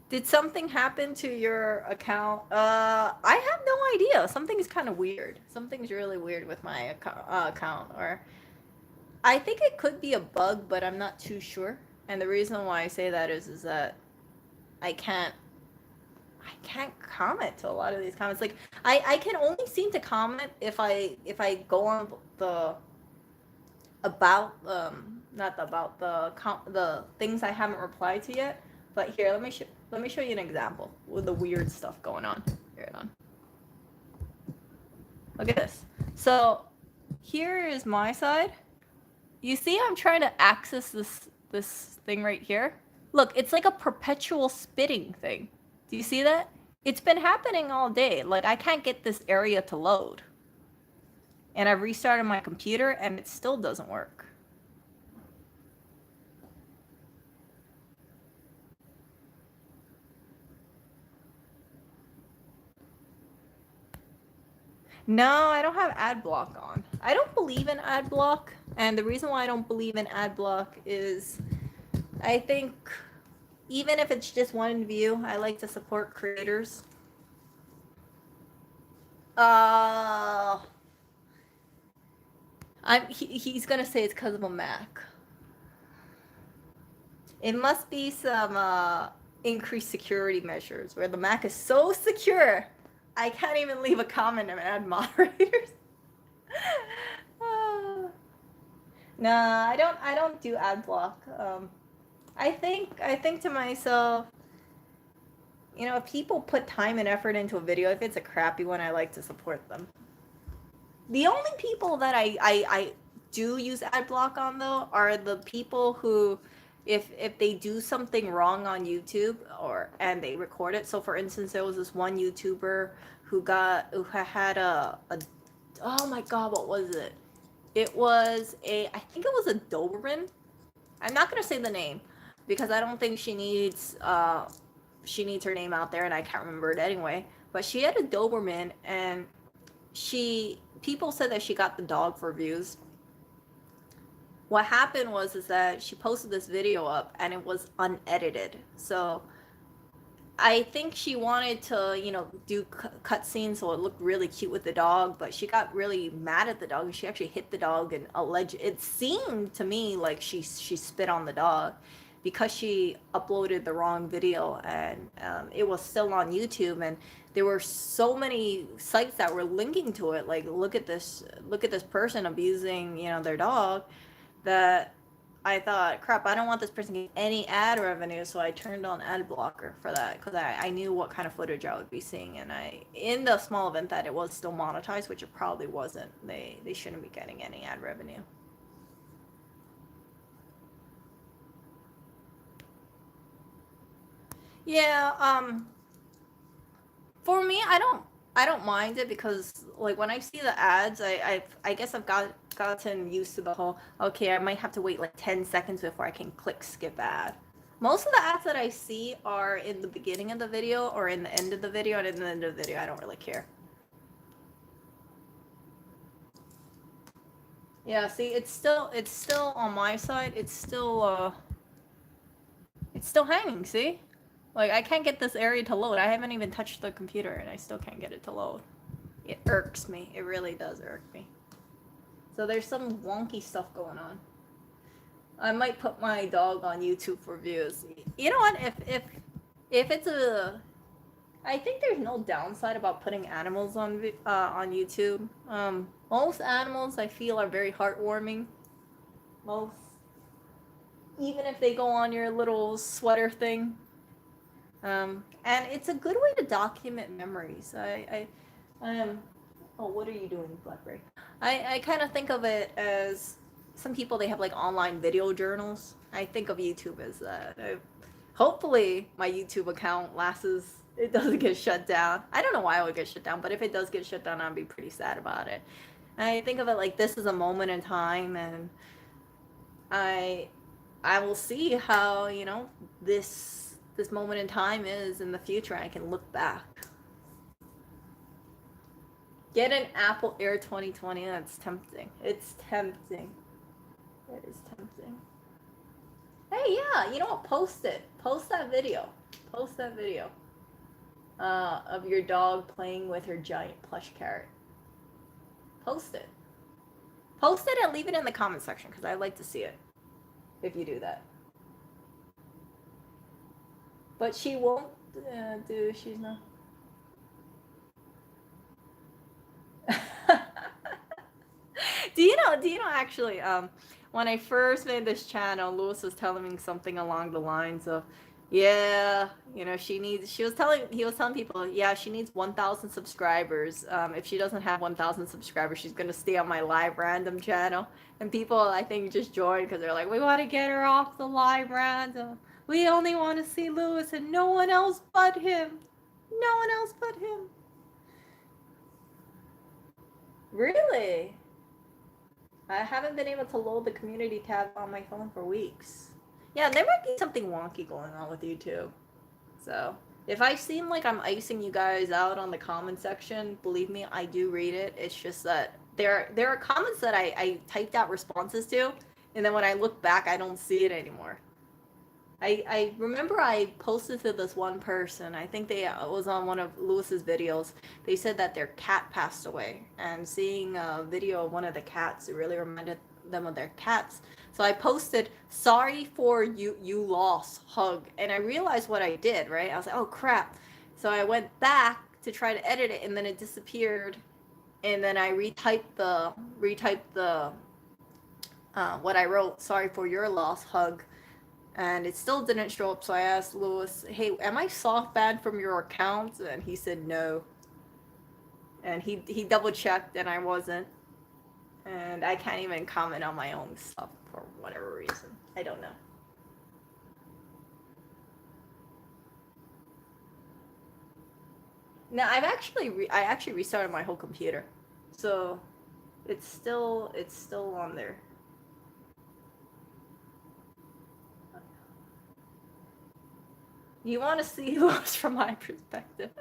Did something happen to your account? I have no idea. Something's kind of weird. Something's really weird with my account. Or I think it could be a bug, but I'm not too sure. And the reason why I say that is that I can't comment to a lot of these comments. Like I can only seem to comment if I go on the about not the about the things I haven't replied to yet. But here, let me show you an example with the weird stuff going on. Here it on. Look at this. So here is my side. You see, I'm trying to access this thing right here. Look, it's like a perpetual spitting thing. Do you see that? It's been happening all day. Like I can't get this area to load. And I've restarted my computer and it still doesn't work. No, I don't have ad block on. I don't believe in ad block. And the reason why I don't believe in ad block is I think even if it's just one view, I like to support creators. He's gonna say it's because of a Mac. It must be some increased security measures where the Mac is so secure I can't even leave a comment and add moderators. Nah, I don't do ad block. I think to myself, you know, if people put time and effort into a video, if it's a crappy one, I like to support them. The only people that I do use ad block on though are the people who if they do something wrong on YouTube and they record it. So for instance, there was this one YouTuber who had a oh my god, what was it? It was I think it was a Doberman. I'm not gonna say the name because I don't think she needs her name out there, and I can't remember it anyway. But she had a Doberman, and people said that she got the dog for views. What happened is that she posted this video up and it was unedited. So I think she wanted to, do cutscenes so it looked really cute with the dog, but she got really mad at the dog and she actually hit the dog and it seemed to me like she spit on the dog because she uploaded the wrong video, and it was still on YouTube, and there were so many sites that were linking to it, like look at this person abusing, their dog, that I thought, crap, I don't want this person getting any ad revenue, so I turned on ad blocker for that because I knew what kind of footage I would be seeing, and in the small event that it was still monetized, which it probably wasn't, they shouldn't be getting any ad revenue. Yeah, for me, I don't mind it because like when I see the ads, I guess I've gotten used to the whole, okay, I might have to wait like 10 seconds before I can click skip ad. Most of the ads that I see are in the beginning of the video or in the end of the video, and in the end of the video I don't really care. Yeah, see, it's still on my side, it's still hanging, see? Like I can't get this area to load. I haven't even touched the computer and I still can't get it to load. It irks me. It really does irk me. So there's some wonky stuff going on. I might put my dog on YouTube for views. You know what? If it's I think there's no downside about putting animals on YouTube. Most animals I feel are very heartwarming. Most, even if they go on your little sweater thing. And it's a good way to document memories. Oh, what are you doing, Blackberry? I kind of think of it as some people, they have like online video journals. I think of YouTube as that. Hopefully, my YouTube account lasts. It doesn't get shut down. I don't know why it would get shut down, but if it does get shut down, I'd be pretty sad about it. I think of it like this is a moment in time, and I I will see how this moment in time is in the future. I can look back. Get an Apple Air 2020. That's tempting. It's tempting. It is tempting. Hey, yeah, you know what? Post it. Post that video. Post that video of your dog playing with her giant plush carrot. Post it. Post it and leave it in the comment section because I'd like to see it if you do that. But she won't do. She's not. Do you know? Actually, when I first made this channel, Lewis was telling me something along the lines of, yeah, he was telling people, yeah, she needs 1,000 subscribers. If she doesn't have 1,000 subscribers, she's gonna stay on my live random channel. And people, I think, just joined because they're like, we want to get her off the live random. We only want to see Lewis and no one else but him. No one else but him. Really? I haven't been able to load the community tab on my phone for weeks. Yeah, there might be something wonky going on with YouTube. So, if I seem like I'm icing you guys out on the comment section, believe me, I do read it. It's just that there are comments that I typed out responses to, and then when I look back, I don't see it anymore. I remember I posted to this one person. I think it was on one of Lewis's videos. They said that their cat passed away, and seeing a video of one of the cats, it really reminded them of their cats. So I posted, "Sorry for you lost, hug," and I realized what I did. Right? I was like, "Oh crap!" So I went back to try to edit it, and then it disappeared. And then I retyped the what I wrote. "Sorry for your loss, hug." And it still didn't show up, so I asked Lewis, hey, am I soft banned from your account? And he said no. And he double checked, and I wasn't. And I can't even comment on my own stuff for whatever reason. I don't know. No, I actually restarted my whole computer, so it's still on there. You want to see Lewis from my perspective?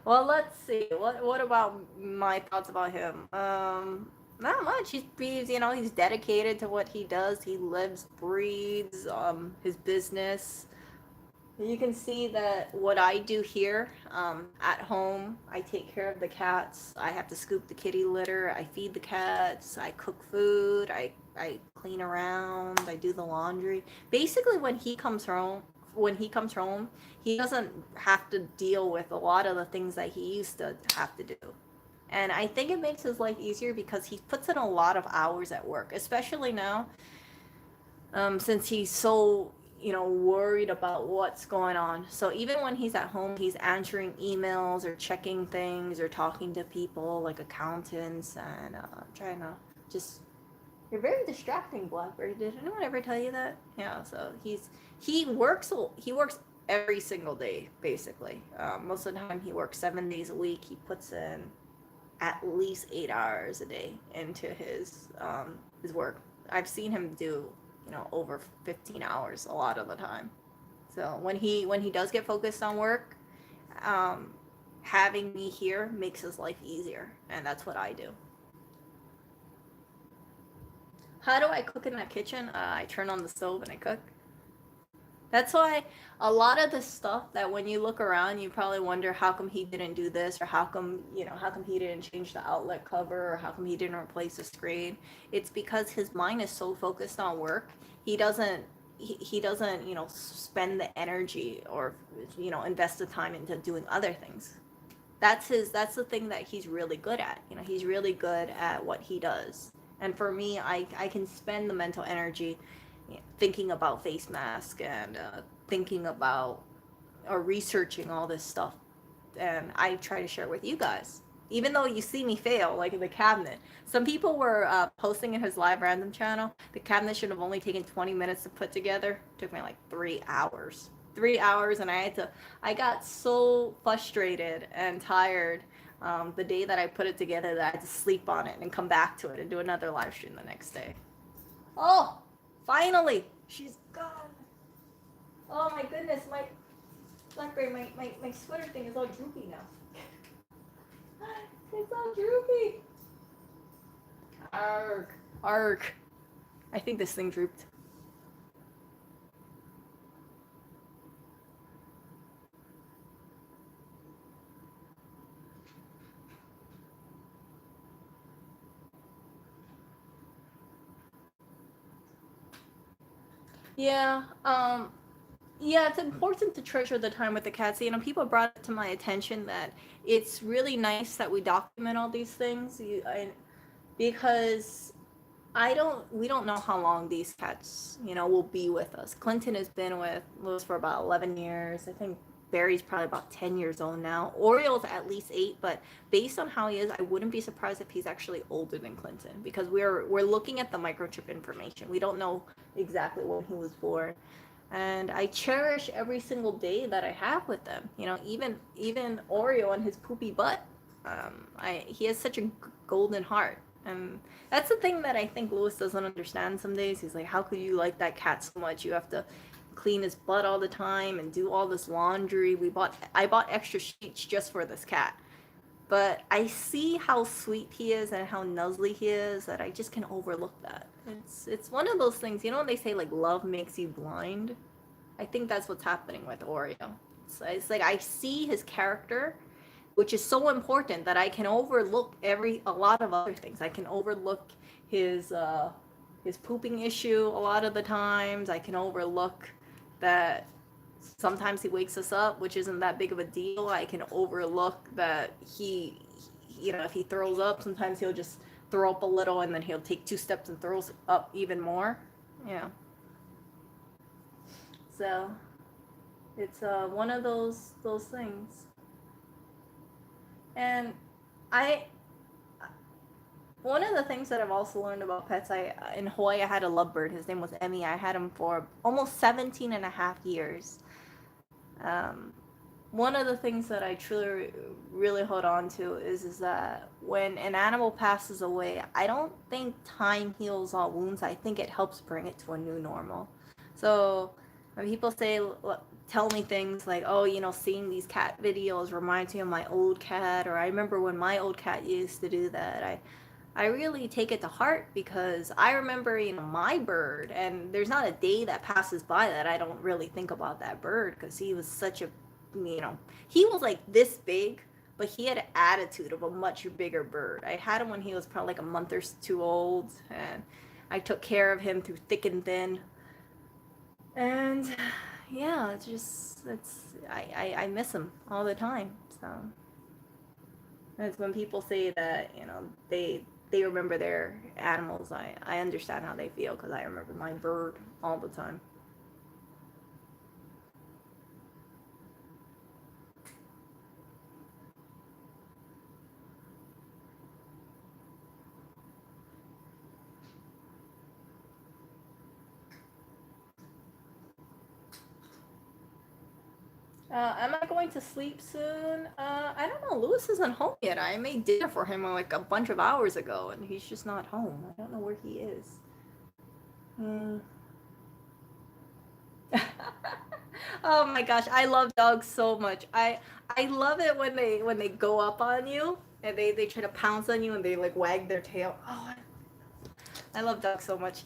Well, let's see. What about my thoughts about him? Not much. He's dedicated to what he does. He lives, breathes, his business. You can see that what I do here at home, I take care of the cats. I have to scoop the kitty litter. I feed the cats. I cook food. I clean around. I do the laundry. Basically, when he comes home, he doesn't have to deal with a lot of the things that he used to have to do. And I think it makes his life easier because he puts in a lot of hours at work, especially now, since he's so, worried about what's going on. So even when he's at home, he's answering emails or checking things or talking to people like accountants and trying to just. You're very distracting, Blackberry. Did anyone ever tell you that? Yeah. So he works every single day basically. Most of the time he works 7 days a week. He puts in at least 8 hours a day into his work. I've seen him do over 15 hours a lot of the time. So when he does get focused on work, having me here makes his life easier, and that's what I do. How do I cook in the kitchen? I turn on the stove and I cook. That's why a lot of the stuff that when you look around, you probably wonder how come he didn't do this, or how come he didn't change the outlet cover, or how come he didn't replace the screen. It's because his mind is so focused on work. He doesn't spend the energy or invest the time into doing other things. That's the thing that he's really good at. He's really good at what he does. And for me, I can spend the mental energy thinking about face mask and thinking about or researching all this stuff, and I try to share it with you guys, even though you see me fail, like in the cabinet. Some people were posting in his live random channel the cabinet should have only taken 20 minutes to put together. It took me like 3 hours, and I got so frustrated and tired the day that I put it together that I had to sleep on it and come back to it and do another live stream the next day. Oh, finally, she's gone. Oh my goodness, my Blackberry, my sweater thing is all droopy now. It's all droopy. Arg. Arg. I think this thing drooped. Yeah, yeah, it's important to treasure the time with the cats. People brought it to my attention that it's really nice that we document all these things, because we don't know how long these cats, will be with us. Clinton has been with Lewis for about 11 years. I think Barry's probably about 10 years old now. Oriole's at least 8, but based on how he is, I wouldn't be surprised if he's actually older than Clinton, because we're looking at the microchip information. We don't know exactly when he was born. And I cherish every single day that I have with them. Even Oreo and his poopy butt. He has such a golden heart, and that's the thing that I think Lewis doesn't understand some days. He's like, how could you like that cat so much? You have to clean his butt all the time and do all this laundry. I bought extra sheets just for this cat. But I see how sweet he is and how nuzzly he is that I just can overlook that. It's one of those things, when they say like love makes you blind? I think that's what's happening with Oreo. It's like I see his character, which is so important, that I can overlook a lot of other things. I can overlook his pooping issue a lot of the times. I can overlook that sometimes he wakes us up, which isn't that big of a deal. I can overlook that he if he throws up, sometimes he'll just throw up a little and then he'll take 2 steps and throws up even more. Yeah. So it's one of those things. And one of the things that I've also learned about pets, in Hawaii I had a lovebird. His name was Emmy. I had him for almost 17 and a half years. One of the things that I truly really hold on to is that when an animal passes away, I don't think time heals all wounds. I think it helps bring it to a new normal. So when people tell me things like, oh, seeing these cat videos reminds me of my old cat, or I remember when my old cat used to do that, I really take it to heart because I remember, my bird, and there's not a day that passes by that I don't really think about that bird because he was such a, he was like this big, but he had an attitude of a much bigger bird. I had him when he was probably like a month or two old, and I took care of him through thick and thin. And yeah, I miss him all the time. So it's when people say that, they remember their animals. I understand how they feel because I remember my bird all the time. Am I going to sleep soon? I don't know. Lewis isn't home yet. I made dinner for him like a bunch of hours ago, and he's just not home. I don't know where he is. Mm. Oh my gosh, I love dogs so much. I love it when they go up on you and they try to pounce on you and they like wag their tail. Oh, I love dogs so much.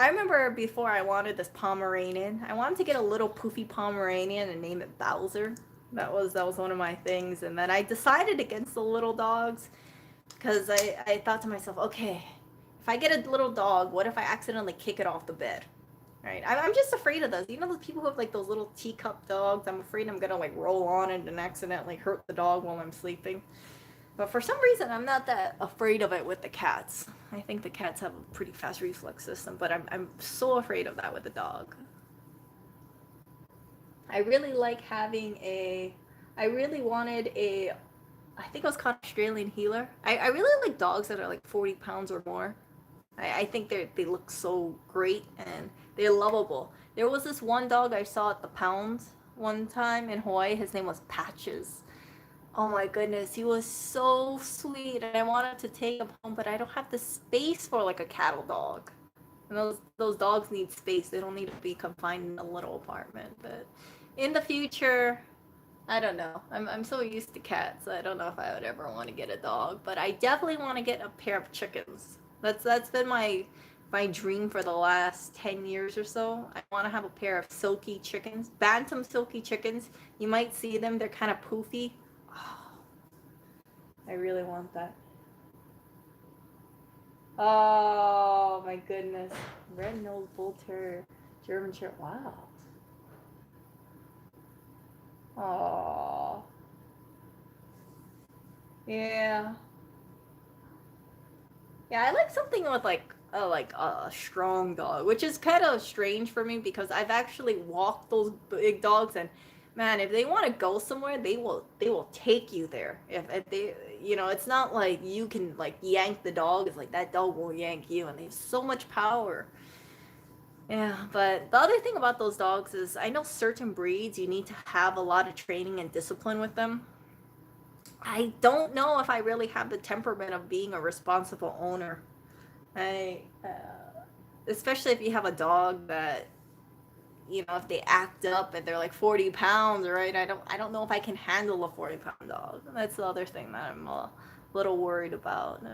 I remember before I wanted this Pomeranian. I wanted to get a little poofy Pomeranian and name it Bowser. That was one of my things. And then I decided against the little dogs because I thought to myself, okay, if I get a little dog, what if I accidentally kick it off the bed? Right? I'm just afraid of those. You know those people who have like those little teacup dogs? I'm afraid I'm gonna like roll on it and accidentally hurt the dog while I'm sleeping. But for some reason, I'm not that afraid of it with the cats. I think the cats have a pretty fast reflex system, but I'm so afraid of that with the dog. I really like having I really wanted I think it was called Australian Heeler. I really like dogs that are like 40 pounds or more. I think they look so great and they're lovable. There was this one dog I saw at the Pounds one time in Hawaii. His name was Patches. Oh my goodness, he was so sweet, and I wanted to take him home, but I don't have the space for like a cattle dog. And those dogs need space. They don't need to be confined in a little apartment. But in the future, I don't know. I'm so used to cats. I don't know if I would ever want to get a dog, but I definitely want to get a pair of chickens. That's been my dream for the last 10 years or so. I want to have a pair of silky chickens, bantam silky chickens. You might see them. They're kind of poofy. Oh, I really want that. Oh my goodness. Red-nosed bull terrier, German Shepherd. Wow. Oh. Yeah. Yeah, I like something with like a strong dog, which is kind of strange for me because I've actually walked those big dogs, and man, if they want to go somewhere, they will take you there. If they, it's not like you can like yank the dog. It's like that dog will yank you, and they have so much power. Yeah, but the other thing about those dogs is I know certain breeds you need to have a lot of training and discipline with them. I don't know if I really have the temperament of being a responsible owner. I, especially if you have a dog that, if they act up and they're like 40 pounds, right? I don't know if I can handle a 40-pound dog. That's the other thing that I'm a little worried about.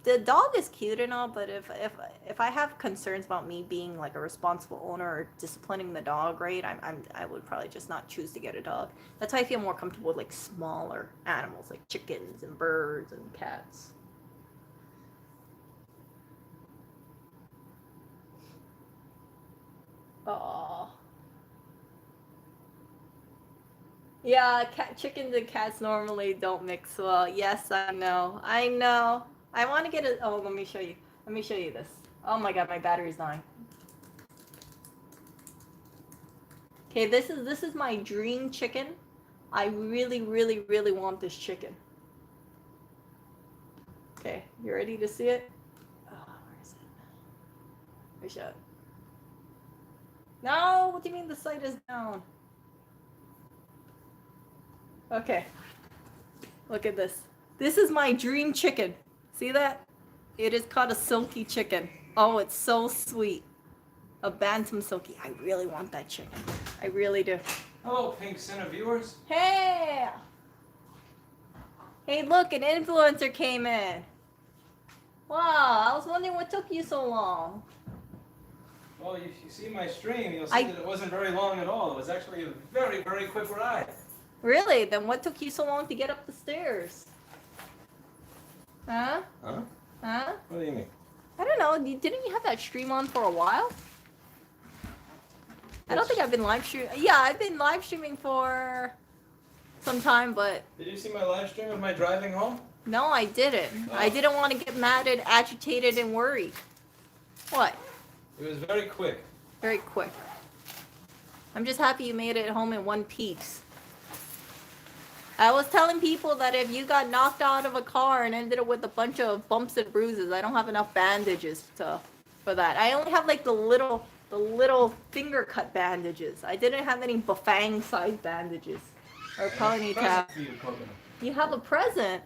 The dog is cute and all, but if I have concerns about me being like a responsible owner or disciplining the dog, right? I would probably just not choose to get a dog. That's why I feel more comfortable with like smaller animals like chickens and birds and cats. Oh. Yeah, chickens and cats normally don't mix well. Yes, I know. I know. I want to get it. Oh, let me show you. Let me show you this. Oh my god, my battery's dying. Okay, this is my dream chicken. I really, really, really want this chicken. Okay, you ready to see it? Oh, where is it? Where's it? No, what do you mean the site is down? Okay, look at this. This is my dream chicken. See that? It is called a silky chicken. Oh, it's so sweet. A bantam silky. I really want that chicken. I really do. Hello, Pink Center viewers. Hey! Hey, look, an influencer came in. Wow, I was wondering what took you so long. Well, if you see my stream, you'll see I- that it wasn't very long at all. It was actually a very, very quick ride. Really? Then what took you so long to get up the stairs? Huh? Huh? Huh? What do you mean? I don't know. Didn't you have that stream on for a while? I don't think I've been live streaming. Yeah, I've been live streaming for some time, but Did you see my live stream of my driving home? no, I didn't. I Oh. didn't want to get mad and agitated and worried. What? It was very quick. Very quick. I'm just happy you made it home in one piece. I was telling people that if you got knocked out of a car and ended up with a bunch of bumps and bruises, I don't have enough bandages for that. I only have like the little finger cut bandages. I didn't have any bafang size bandages. Or probably need to have. Present for you, Coconut. You have a present?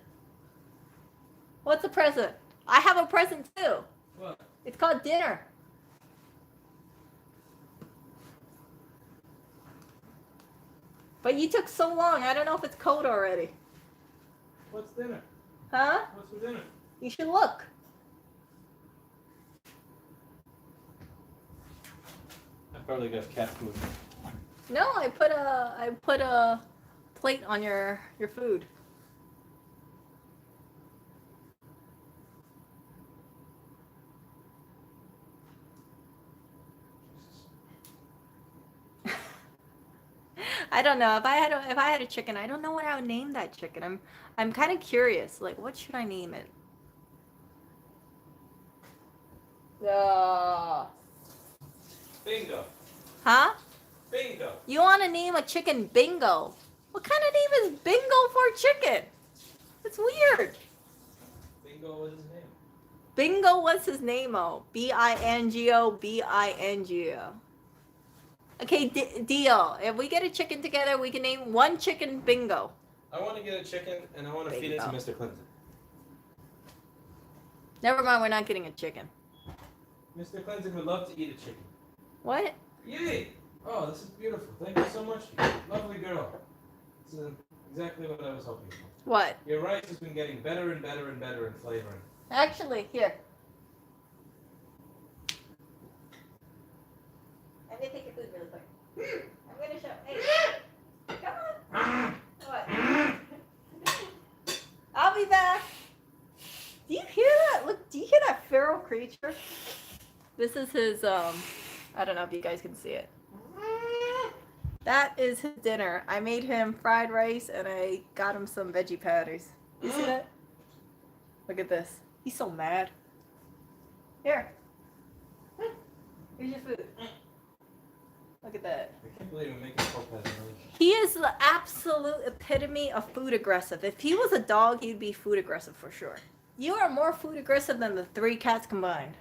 What's a present? I have a present too. What? It's called dinner. But you took so long. I don't know if it's cold already. What's dinner? Huh? What's for dinner? You should look. I probably got cat food. No, I put a plate on your food. I don't know if I had a chicken. I don't know what I would name that chicken. I'm kind of curious. Like, what should I name it? Bingo. Huh? Bingo. You want to name a chicken Bingo? What kind of name is Bingo for a chicken? It's weird. Bingo was his name. Bingo was his name-o. Bingo, Bingo. Okay, deal. If we get a chicken together, we can name one chicken Bingo. I want to get a chicken and I want to feed it to Bingo. Mr. Clinton. Never mind, we're not getting a chicken. Mr. Clinton would love to eat a chicken. What? Yay! Oh, this is beautiful. Thank you so much. Lovely girl. This is exactly what I was hoping for. What? Your rice has been getting better and better and better in flavoring. Actually, here. I'm gonna take your food really quick. I'm gonna show. Hey, come on. What? I'll be back. Do you hear that? Look, do you hear that feral creature? This is his, I don't know if you guys can see it. That is his dinner. I made him fried rice and I got him some veggie patties. You see that? Look at this. He's so mad. Here. Here's your food. Look at that. I can't believe I'm making Topaz noise. He is the absolute epitome of food aggressive. If he was a dog, he'd be food aggressive for sure. You are more food aggressive than the 3 cats combined.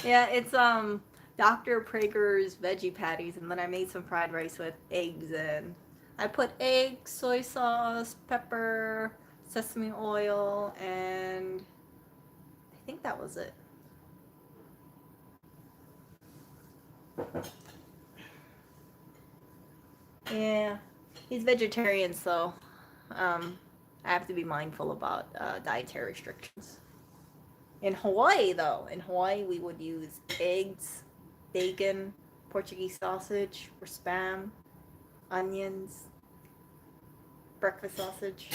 Yeah, it's Dr. Prager's veggie patties, and then I made some fried rice with eggs in. I put egg, soy sauce, pepper, sesame oil, and I think that was it. Yeah, he's vegetarian, so I have to be mindful about dietary restrictions. In Hawaii, though, we would use eggs, bacon, Portuguese sausage for spam, onions, breakfast sausage.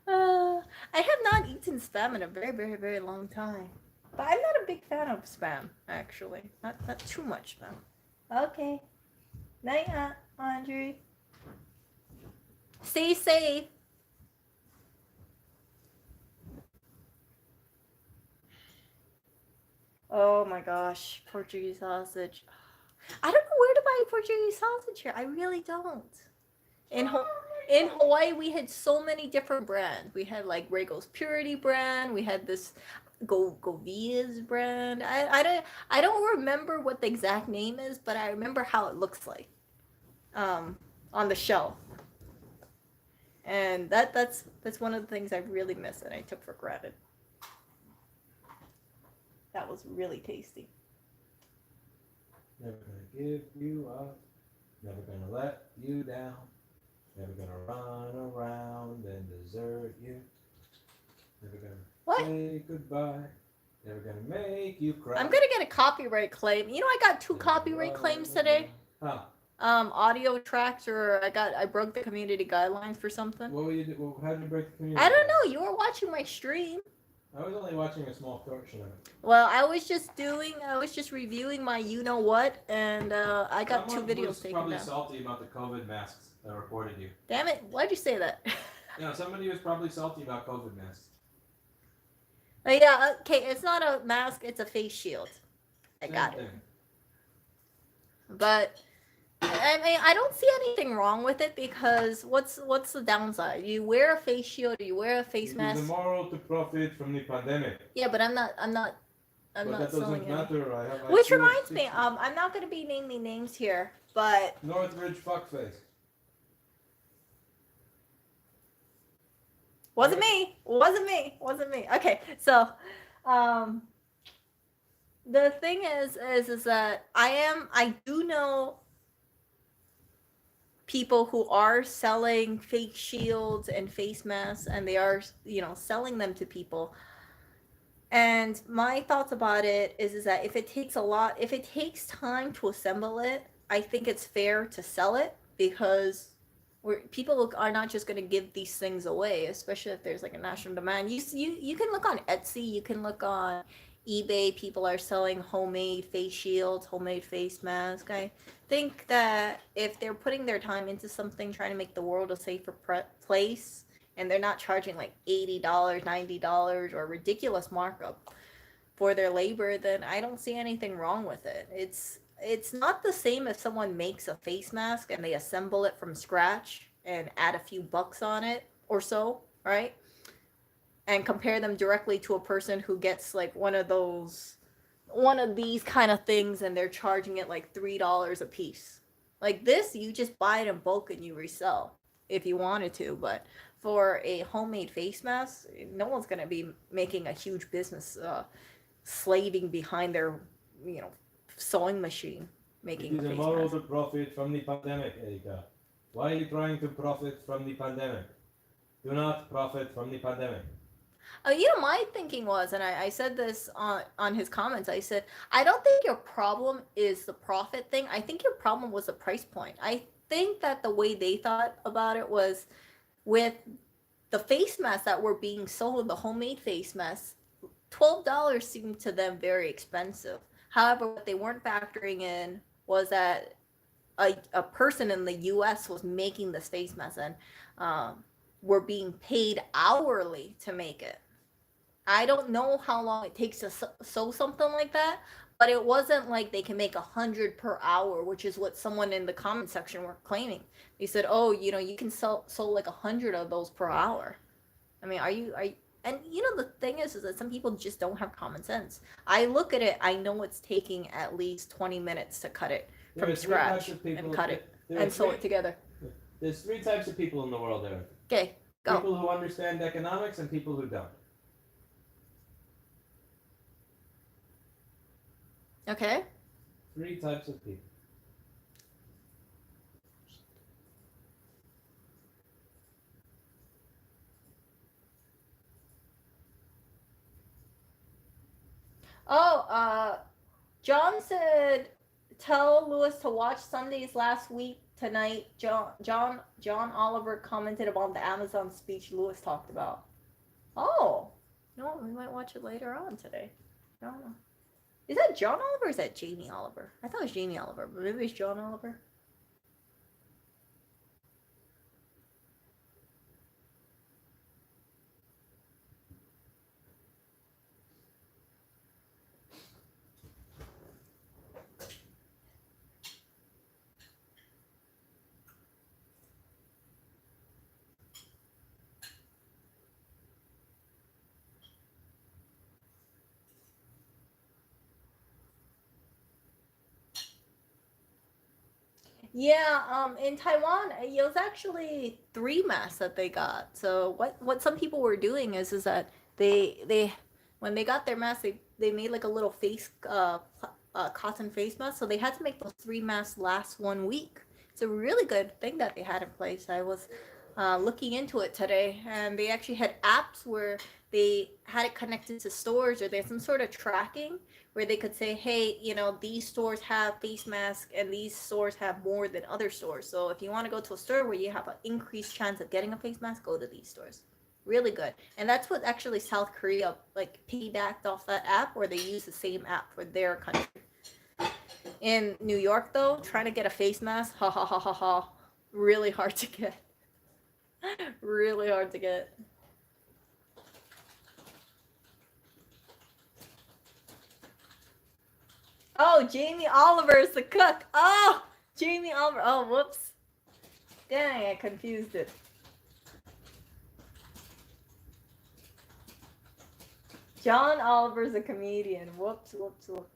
I have not eaten spam in a very, very, very long time. But I'm not a big fan of spam, actually. Not too much spam. Okay. Night, Andre. Stay safe. Oh my gosh, Portuguese sausage. I don't know where to buy Portuguese sausage here. I really don't. In Hawaii, we had so many different brands. We had like Rego's Purity brand. We had this Govia's brand. I don't remember what the exact name is, but I remember how it looks like on the shelf. And that's one of the things I really miss and I took for granted. That was really tasty. Never gonna give you up. Never gonna let you down. Never gonna run around and desert you. Never gonna What? say goodbye. Never gonna make you cry. I'm gonna get a copyright claim. You know, I got 2 copyright claims today. Huh? Audio tracks, or I broke the community guidelines for something. What were you? How did you break the community? I don't know. You were watching my stream. I was only watching a small portion of it. Well, I was just reviewing my you know what, and I got Someone 2 videos was taken probably down. salty about the COVID masks that reported you. Damn it! Why'd you say that? Yeah, somebody was probably salty about COVID masks. Yeah. Okay, it's not a mask; it's a face shield. I got it. Same thing. But I mean, I don't see anything wrong with it, because what's the downside? You wear a face shield, or you wear a face It mask. is immoral to profit from the pandemic. Yeah, but I'm not But that selling doesn't it. matter. I have. Which reminds me, I'm not going to be naming names here, but Northridge fuckface. wasn't me. Okay, so the thing is that I do know people who are selling fake shields and face masks, and they are, selling them to people. And my thoughts about it is that if it takes time to assemble it, I think it's fair to sell it, because people are not just going to give these things away, especially if there's like a national demand. You can look on Etsy, you can look on eBay. People are selling homemade face shields, homemade face masks. I think that if they're putting their time into something, trying to make the world a safer place, and they're not charging like $80, $90 or ridiculous markup for their labor, then I don't see anything wrong with it. It's not the same if someone makes a face mask and they assemble it from scratch and add a few bucks on it or so, right? And compare them directly to a person who gets like one of these kind of things, and they're charging it like $3 a piece. Like this, you just buy it in bulk and you resell if you wanted to. But for a homemade face mask, no one's going to be making a huge business slaving behind their, sewing machine making It a is face immoral mask. to profit from the pandemic, Erika. Why are you trying to profit from the pandemic? Do not profit from the pandemic. My thinking was, and I said this on his comments, I said, I don't think your problem is the profit thing. I think your problem was the price point. I think that the way they thought about it was, with the face masks that were being sold, the homemade face masks, $12 seemed to them very expensive. However, what they weren't factoring in was that a person in the US was making this face mask, and were being paid hourly to make it. I don't know how long it takes to sew something like that, but it wasn't like they can make 100 per hour, which is what someone in the comment section were claiming. They said, "Oh, you can sew like 100 of those per hour." I mean, are you? And the thing is that some people just don't have common sense. I look at it, I know it's taking at least 20 minutes to cut it There from are three types scratch of people- and cut it there are and sew three- it together. There's 3 types of people in the world, Eric. Okay, go. People who understand economics and people who don't. Okay. 3 types of people. Oh, John said, tell Lewis to watch Sunday's Last Week tonight. John Oliver commented about the Amazon speech Lewis talked about. Oh, no, we might watch it later on today. I don't know. Is that John Oliver or is that Jamie Oliver? I thought it was Jamie Oliver, but maybe it's John Oliver. Yeah, in Taiwan, it was actually 3 masks that they got. So what some people were doing is that they when they got their mask, they made like a little face cotton face mask, so they had to make those 3 masks last 1 week. It's a really good thing that they had in place. I was looking into it today, and they actually had apps where they had it connected to stores, or there's some sort of tracking where they could say, hey, you know, these stores have face masks and these stores have more than other stores. So if you want to go to a store where you have an increased chance of getting a face mask, go to these stores. Really good. And that's what actually South Korea like piggybacked off that app, where they use the same app for their country. In New York though, trying to get a face mask, ha ha ha ha ha, really hard to get. Really hard to get. Oh, Jamie Oliver is the cook. Oh, Jamie Oliver. Oh, whoops. Dang, I confused it. John Oliver's a comedian. Whoops, whoops, whoops.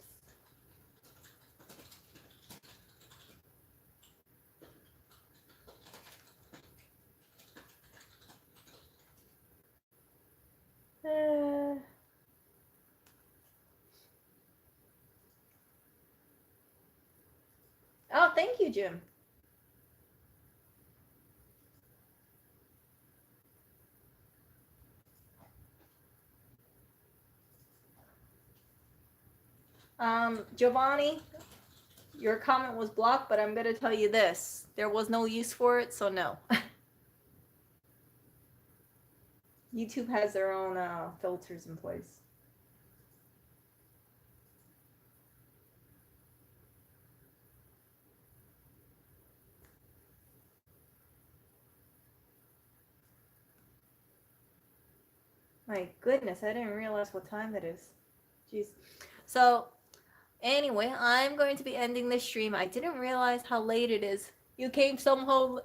Oh, thank you, Jim. Giovanni, your comment was blocked, but I'm gonna tell you this. There was no use for it, so no. YouTube has their own filters in place. My goodness, I didn't realize what time it is. Jeez. So, anyway, I'm going to be ending this stream. I didn't realize how late it is. You came home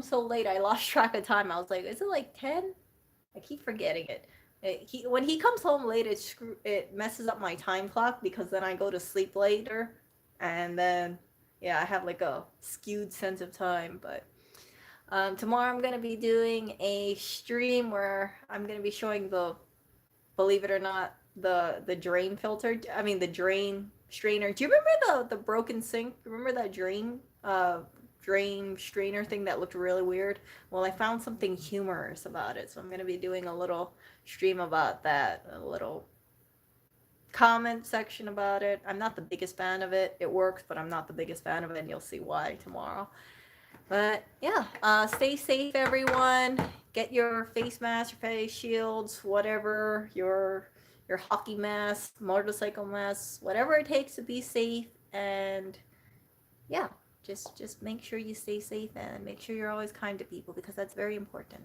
so late. I lost track of time. I was like, is it like 10? I keep forgetting it. When he comes home late, it messes up my time clock, because then I go to sleep later, and then yeah, I have like a skewed sense of time. But tomorrow I'm gonna be doing a stream where I'm gonna be showing believe it or not, the drain filter. I mean the drain strainer. Do you remember the broken sink? Remember that drain strainer thing that looked really weird? Well, I found something humorous about it, so I'm gonna be doing a little stream about that, a little comment section about it. I'm not the biggest fan of it. It works, but I'm not the biggest fan of it, and you'll see why tomorrow. But yeah, stay safe, everyone. Get your face masks, your face shields, whatever, your hockey mask, motorcycle masks, whatever it takes to be safe. And yeah, just make sure you stay safe, and make sure you're always kind to people, because that's very important.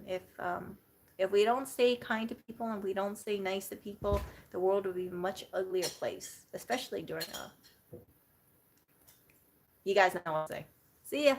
If we don't stay kind to people and we don't stay nice to people, the world will be a much uglier place, especially during you guys know what I'm saying. See ya.